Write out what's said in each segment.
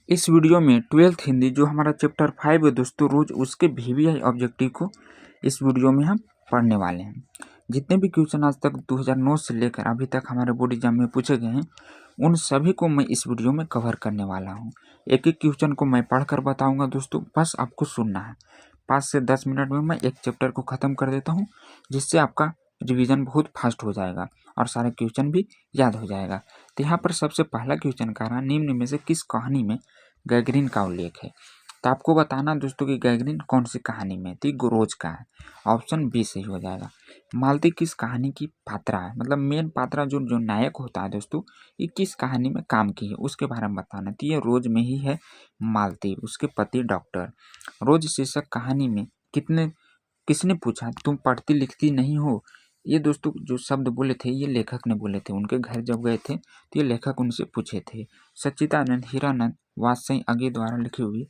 इस वीडियो में 12th हिंदी जो हमारा चैप्टर 5 है दोस्तों, रोज उसके वीवीआई ऑब्जेक्टिव को इस वीडियो में हम पढ़ने वाले हैं। जितने भी क्वेश्चन आज तक 2009 से लेकर अभी तक हमारे बोर्ड एग्जाम में पूछे गए हैं, उन सभी को मैं इस वीडियो में कवर करने वाला हूं। एक एक क्वेश्चन को मैं पढ़कर बताऊंगा दोस्तों, बस आपको सुनना है। 5 से 10 मिनट में मैं एक चैप्टर को ख़त्म कर देता हूँ, जिससे आपका रिवीजन बहुत फास्ट हो जाएगा और सारे क्वेश्चन भी याद हो जाएगा। तो यहाँ पर सबसे पहला क्वेश्चन कह रहा है, निम्न में से किस कहानी में गैगरीन का उल्लेख है। तो आपको बताना दोस्तों कि गैगरीन कौन सी कहानी में थी। गुरोज का है, ऑप्शन बी सही हो जाएगा। मालती किस कहानी की पात्रा है, मतलब मेन पात्रा जो जो नायक होता है दोस्तों, ये किस कहानी में काम की है उसके बारे में बताना। तो ये रोज में ही है मालती, उसके पति डॉक्टर। रोज शीर्षक कहानी में किसने पूछा तुम पढ़ती लिखती नहीं हो। ये दोस्तों जो शब्द बोले थे ये लेखक ने बोले थे, उनके घर जब गए थे तो ये लेखक उनसे पूछे थे। सच्चिदानंद हीरानंद वात्स्ययी अज्ञे द्वारा लिखी हुई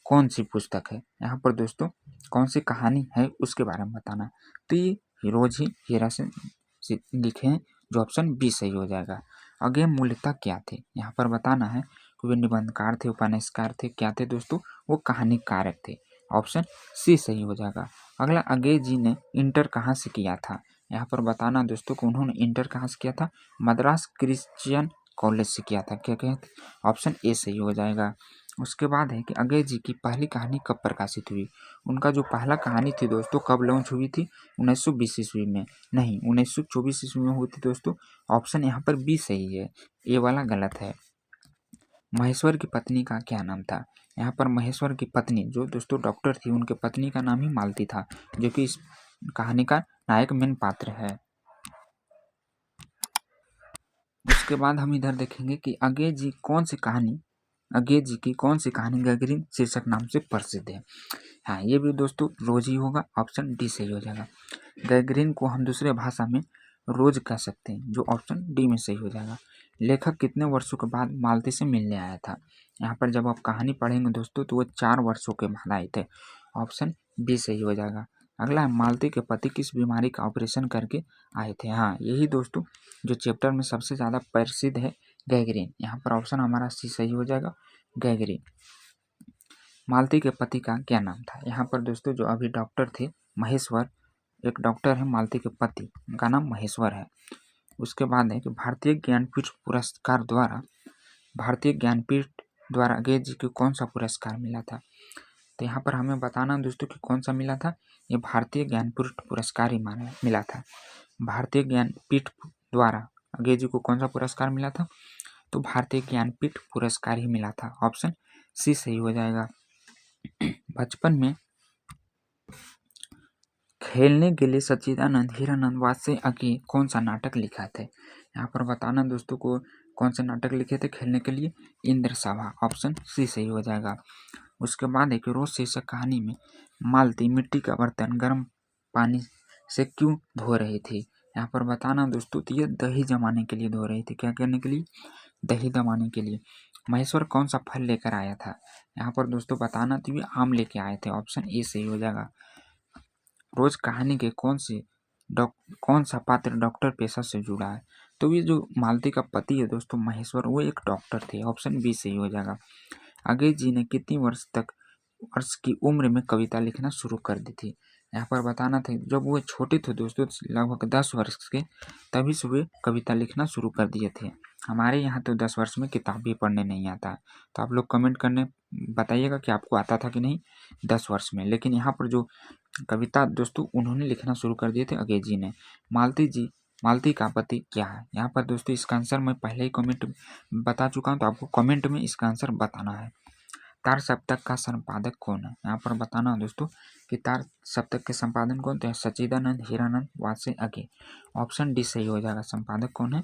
कौन सी पुस्तक है। यहाँ पर दोस्तों कौन सी कहानी है उसके बारे में बताना। तो ये रोज ही हीरा से लिखे हैं, जो ऑप्शन बी सही हो जाएगा। अज्ञे मूलतः क्या थे, यहाँ पर बताना है कि वे निबंधकार थे, उपन्यासकार थे, क्या थे दोस्तों, वो कहानी कारक थे। ऑप्शन सी सही हो जाएगा। अगला, अज्ञे जी ने इंटर कहाँ से किया था। यहाँ पर बताना दोस्तों को उन्होंने इंटर कहाँ से किया था, मद्रास क्रिश्चियन कॉलेज से किया था। क्या कहते, ऑप्शन ए सही हो जाएगा। उसके बाद है कि अज्ञे जी की पहली कहानी कब प्रकाशित हुई। उनका जो पहला कहानी थी दोस्तों कब लॉन्च हुई थी, 1920 ईस्वी में, नहीं 1924 ईस्वी में हुई थी दोस्तों। ऑप्शन यहाँ पर बी सही है, ए वाला गलत है। महेश्वर की पत्नी का क्या नाम था। यहाँ पर महेश्वर की पत्नी जो दोस्तों डॉक्टर थी, उनके पत्नी का नाम ही मालती था, जो कि इस कहानी का नायक मेन पात्र है। उसके बाद हम इधर देखेंगे कि अज्ञे जी की कौन सी कहानी गैगरीन शीर्षक नाम से प्रसिद्ध है। हाँ, ये भी दोस्तों रोज ही होगा, ऑप्शन डी सही हो जाएगा। गैगरीन को हम दूसरे भाषा में रोज कह सकते हैं, जो ऑप्शन डी में सही हो जाएगा। लेखक कितने वर्षों के बाद मालती से मिलने आया था। यहाँ पर जब आप कहानी पढ़ेंगे दोस्तों तो वो 4 वर्षों के बाद आए थे। ऑप्शन बी सही हो जाएगा। अगला है, मालती के पति किस बीमारी का ऑपरेशन करके आए थे। हाँ, यही दोस्तों जो चैप्टर में सबसे ज़्यादा प्रसिद्ध है, गैगरीन। यहाँ पर ऑप्शन हमारा सी सही हो जाएगा, गैगरीन। मालती के पति का क्या नाम था। यहाँ पर दोस्तों जो अभी डॉक्टर थे महेश्वर, एक डॉक्टर है, मालती के पति, उनका नाम महेश्वर है। उसके बाद है कि भारतीय ज्ञानपीठ द्वारा अज्ञे जी को कौन सा पुरस्कार मिला था। तो यहाँ पर हमें बताना दोस्तों कि कौन सा मिला था, ये भारतीय ज्ञानपीठ पुरस्कार ही मिला था। भारतीय ज्ञानपीठ द्वारा अज्ञे जी को कौन सा पुरस्कार मिला था, तो भारतीय ज्ञानपीठ पुरस्कार ही मिला था। ऑप्शन सी सही हो जाएगा। बचपन में खेलने के लिए सच्चिदानंद हीरानंद वात्स्ययी अज्ञे कौन सा नाटक लिखा थे। यहाँ पर बताना दोस्तों को कौन से नाटक लिखे थे खेलने के लिए, इंद्र सभा। ऑप्शन सी सही हो जाएगा। उसके बाद एक रोज शीर्षक कहानी में मालती मिट्टी का बर्तन गर्म पानी से क्यों धो रही थी। यहाँ पर बताना दोस्तों तो ये दही जमाने के लिए धो रही थी। क्या करने के लिए, दही जमाने के लिए। महेश्वर कौन सा फल लेकर आया था। यहाँ पर दोस्तों बताना तो ये आम लेके आए थे। ऑप्शन ए सही हो जाएगा। रोज कहानी के कौन सा पात्र डॉक्टर पेशा से जुड़ा है। तो ये जो मालती का पति है दोस्तों महेश्वर, वो एक डॉक्टर थे। ऑप्शन बी सही हो जाएगा। अज्ञे जी ने कितनी वर्ष की उम्र में कविता लिखना शुरू कर दी थी। यहाँ पर बताना था जब वो छोटे थे दोस्तों, लगभग 10 वर्ष के, तभी से वे कविता लिखना शुरू कर दिए थे। हमारे यहाँ तो 10 वर्ष में किताब भी पढ़ने नहीं आता, तो आप लोग कमेंट करने बताइएगा कि आपको आता था कि नहीं 10 वर्ष में। लेकिन यहाँ पर जो कविता दोस्तों उन्होंने लिखना शुरू कर दिए थे अज्ञे जी ने। मालती का पति क्या है। यहाँ पर दोस्तों इसका आंसर मैं पहले ही कमेंट बता चुका हूँ, तो आपको कमेंट में इसका आंसर बताना है। तार सप्तक का संपादक कौन है। यहाँ पर बताना दोस्तों कि तार सप्तक के संपादन कौन थे, सच्चिदानंद हीरानंद वात्स्ययी अज्ञे। ऑप्शन डी सही हो जाएगा। संपादक कौन है,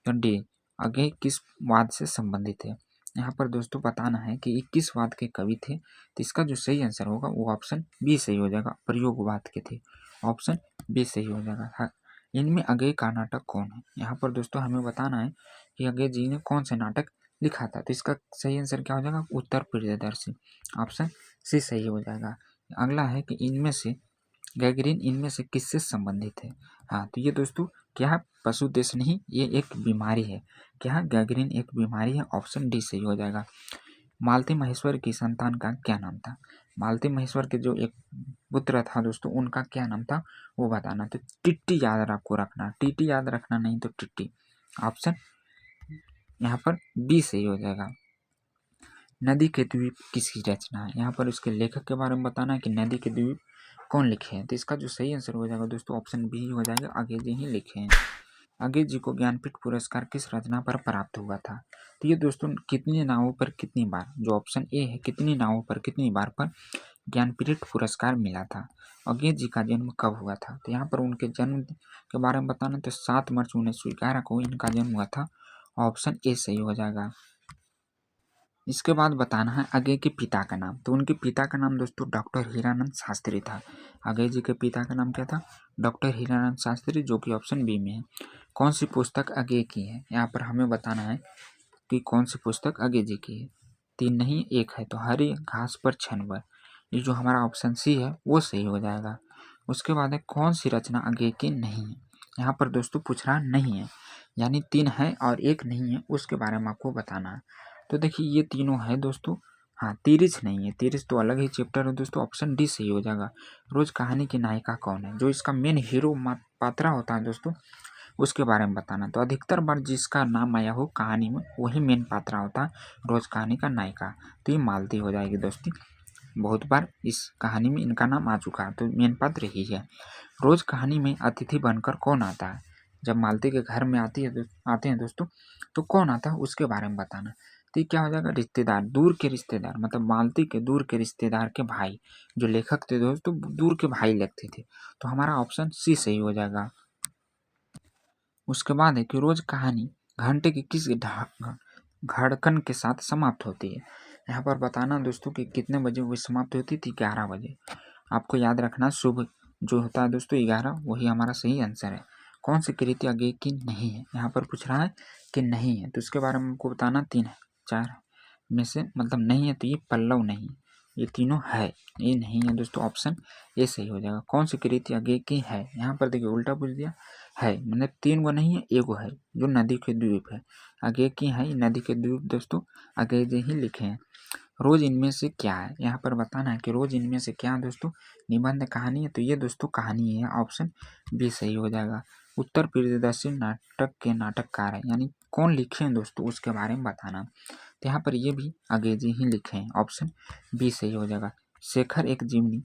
तो डी। अज्ञे किस वाद से संबंधित है। यहाँ पर दोस्तों बताना है कि 21 वाद के कवि थे, तो इसका जो सही आंसर होगा वो ऑप्शन बी सही हो जाएगा, प्रयोगवाद के थे। ऑप्शन बी सही हो जाएगा। हाँ, इनमें अज्ञे का नाटक कौन है। यहाँ पर दोस्तों हमें बताना है कि अज्ञे जी ने कौन से नाटक लिखा था। तो इसका सही आंसर क्या हो जाएगा, उत्तर प्रियदर्शी। ऑप्शन सी सही हो जाएगा। अगला है कि इनमें से गैगरीन इनमें से किससे संबंधित है। हाँ, तो ये दोस्तों क्या पशु देश नहीं, ये एक बीमारी है। क्या गैगरीन एक बीमारी है। ऑप्शन डी सही हो जाएगा। मालती महेश्वर की संतान का क्या नाम था। मालती महेश्वर के जो एक पुत्र था दोस्तों, उनका क्या नाम था वो बताना। तो टिट्टी याद आपको रखना, टीटी याद रखना, नहीं तो टिट्टी। ऑप्शन यहाँ पर बी सही हो जाएगा। नदी के द्वीप किसकी रचना है। यहाँ पर उसके लेखक के बारे में बताना है कि नदी के द्वीप कौन लिखे हैं। तो इसका जो सही आंसर हो जाएगा दोस्तों ऑप्शन बी हो जाएगा, अंग्रेज जी ही लिखे हैं। अंग्रेज जी को ज्ञानपीठ पुरस्कार किस रचना पर प्राप्त हुआ था। तो ये दोस्तों कितनी नावों पर कितनी बार, जो ऑप्शन ए है कितनी नावों पर कितनी बार पर ज्ञानपीठ पुरस्कार मिला था। अंग्रेज जी का जन्म कब हुआ था। तो यहाँ पर उनके जन्म के बारे में बताना, तो 7 मार्च 1911 को इनका जन्म हुआ था। ऑप्शन ए सही हो जाएगा। इसके बाद बताना है आगे के पिता का नाम। तो उनके पिता का नाम दोस्तों डॉक्टर हीरानंद शास्त्री था। आगे जी के पिता का नाम क्या था, डॉक्टर हीरानंद शास्त्री, जो कि ऑप्शन बी में है। कौन सी पुस्तक आगे की है, यहाँ पर हमें बताना है कि कौन सी पुस्तक आगे जी की है। 3 नहीं 1 है, तो हरी घास पर छनवर, ये जो हमारा ऑप्शन सी है वो सही हो जाएगा। उसके बाद है कौन सी रचना आगे की नहीं है। यहाँ पर दोस्तों पूछ रहा नहीं है, यानी 3 है और 1 नहीं है, उसके बारे में आपको बताना है। तो देखिए ये तीनों है दोस्तों। हाँ, तिरिछ नहीं है, तिरिछ तो अलग ही चैप्टर है दोस्तों, ऑप्शन डी सही हो जाएगा। रोज कहानी की नायिका कौन है, जो इसका मेन हीरो पात्रा होता है दोस्तों, उसके बारे में बताना। तो अधिकतर बार जिसका नाम आया हो कहानी में वही मेन पात्रा होता है रोज कहानी का नायिका। तो ये मालती हो जाएगी दोस्तों, बहुत बार इस कहानी में इनका नाम आ चुका है, तो मेन पात्र ही है। रोज कहानी में अतिथि बनकर कौन आता है, जब मालती के घर में आते हैं दोस्तों, तो कौन आता है उसके बारे में बताना। तो ये क्या हो जाएगा, रिश्तेदार, दूर के रिश्तेदार, मतलब मालती के दूर के रिश्तेदार के भाई। जो लेखक थे दोस्तों दूर के भाई लिखते थे, तो हमारा ऑप्शन सी सही हो जाएगा। उसके बाद है कि रोज कहानी घंटे की किस धड़कन के साथ समाप्त होती है। यहाँ पर बताना दोस्तों कि कितने बजे वो समाप्त होती थी, 11 बजे। आपको याद रखना शुभ जो होता है दोस्तों 11, वही हमारा सही आंसर है। कौन सी कृति आगे की नहीं है, यहाँ पर पूछ रहा है कि नहीं है, तो उसके बारे में आपको बताना 3 है 4 में से, मतलब नहीं है, तो ये पल्लव नहीं, ये तीनों है, ये नहीं है दोस्तों, ऑप्शन ये सही हो जाएगा। कौन सी कृति आगे की है, यहाँ पर देखिए उल्टा पूछ दिया है, मतलब 3 गो नहीं है, 1 गो है, जो नदी के द्वीप है। आगे की है नदी के द्वीप दोस्तों, आगे ही लिखे हैं। रोज इनमें से क्या है, यहाँ पर बताना है कि रोज इनमें से क्या है दोस्तों, निबंध कहानी है, तो ये दोस्तों कहानी है, ऑप्शन बी सही हो जाएगा। उत्तर प्रियदर्शी नाटक के नाटककार है, यानी कौन लिखे हैं दोस्तों उसके बारे में बताना। तो यहाँ पर ये भी अंग्रेजी ही लिखे हैं, ऑप्शन बी सही हो जाएगा। शेखर एक जीवनी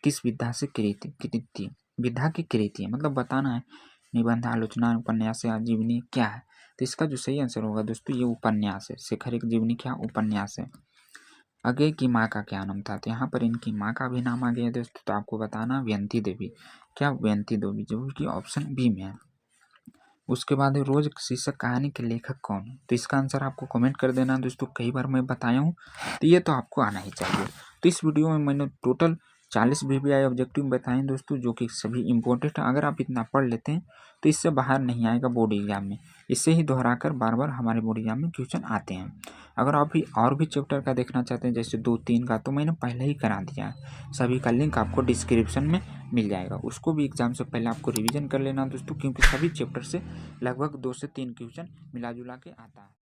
किस विधा से कृति विधा की कृति है, मतलब बताना है निबंध, आलोचना, उपन्यास या जीवनी क्या है। तो इसका जो सही आंसर होगा दोस्तों ये उपन्यास है। शेखर एक जीवनी क्या उपन्यास है। आगे की माँ का क्या नाम था, तो यहाँ पर इनकी माँ का भी नाम आ गया है दोस्तों, तो आपको बताना व्यंती देवी, क्या व्यंती देवी, जो कि ऑप्शन बी में है। उसके बाद रोज शीर्षक कहानी के लेखक कौन है, तो इसका आंसर आपको कमेंट कर देना दोस्तों। कई बार मैं बताया हूँ, तो ये तो आपको आना ही चाहिए। तो इस वीडियो में मैंने टोटल 40 VBI ऑब्जेक्टिव बताए दोस्तों, जो कि सभी इंपॉर्टेंट है। अगर आप इतना पढ़ लेते हैं तो इससे बाहर नहीं आएगा बोर्ड एग्जाम में, इससे ही दोहराकर बार बार हमारे बोर्ड एग्जाम में क्वेश्चन आते हैं। अगर आप भी और भी चैप्टर का देखना चाहते हैं, जैसे 2-3 का, तो मैंने पहले ही करा दिया है, सभी का लिंक आपको डिस्क्रिप्शन में मिल जाएगा। उसको भी एग्जाम से पहले आपको रिवीजन कर लेना दोस्तों, क्योंकि सभी चैप्टर से लगभग 2 से 3 क्वेश्चन मिला जुला के आता है।